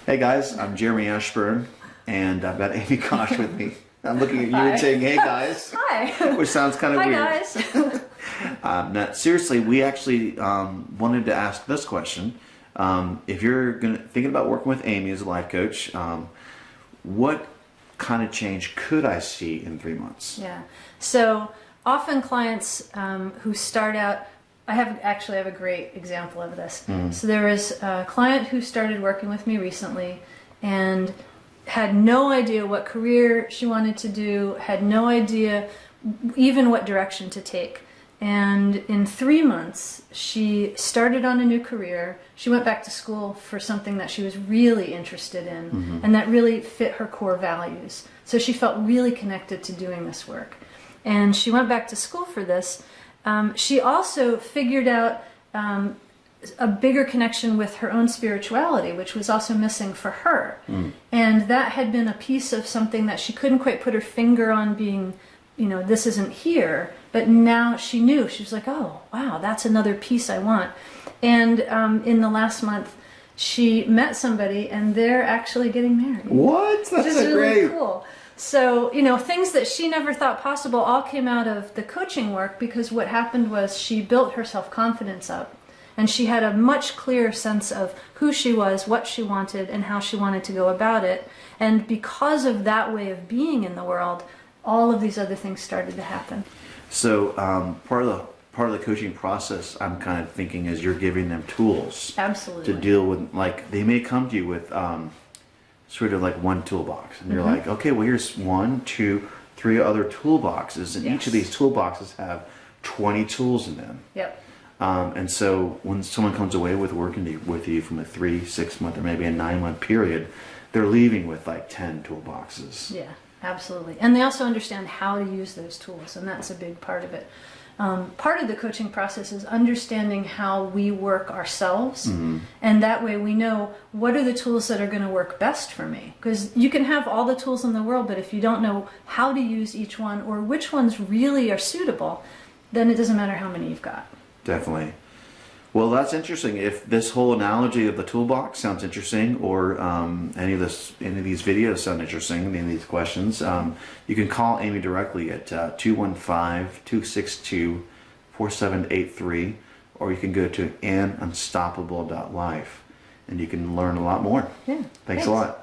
Hey guys, I'm Jeremy Ashburn, and I've got Amy Kosh with me. I'm looking at you and saying, "Hey guys," Hi. which sounds kind of Hi weird. guys. Now, seriously, we actually wanted to ask this question: if you're thinking about working with Amy as a life coach, what kind of change could I see in 3 months? Yeah. So often clients who start out, I have a great example of this. So there was a client who started working with me recently and had no idea what career she wanted to do, had no idea even what direction to take. And in 3 months, she started on a new career. She went back to school for something that she was really interested in and that really fit her core values. So she felt really connected to doing this work. And she went back to school for this. She also figured out a bigger connection with her own spirituality, which was also missing for her. And that had been a piece of something that she couldn't quite put her finger on being, this isn't here. But now she knew. She was like, oh, wow, that's another piece I want. And in the last month, she met somebody and they're actually getting married. What? That's Which is really great. cool. So, things that she never thought possible all came out of the coaching work, because what happened was she built her self-confidence up and she had a much clearer sense of who she was, what she wanted, and how she wanted to go about it. And because of that way of being in the world, all of these other things started to happen. So part of the coaching process, I'm kind of thinking, is you're giving them tools Absolutely. to deal with. Like, they may come to you with sort of like one toolbox, and you're like, okay, well, here's 1, 2, 3 other toolboxes, and each of these toolboxes have 20 tools in them. Yep. And so when someone comes away with working with you from a 3, 6 month, or maybe a 9 month period, they're leaving with like 10 toolboxes. Yeah, absolutely. And they also understand how to use those tools, and that's a big part of it. Part of the coaching process is understanding how we work ourselves, and that way we know what are the tools that are going to work best for me. Because you can have all the tools in the world, but if you don't know how to use each one or which ones really are suitable, then it doesn't matter how many you've got. Definitely. Well, that's interesting. If this whole analogy of the toolbox sounds interesting, or any of these videos sound interesting, any of these questions, you can call Amy directly at 215-262-4783, or you can go to anunstoppable.life, and you can learn a lot more. Yeah. Thanks a lot.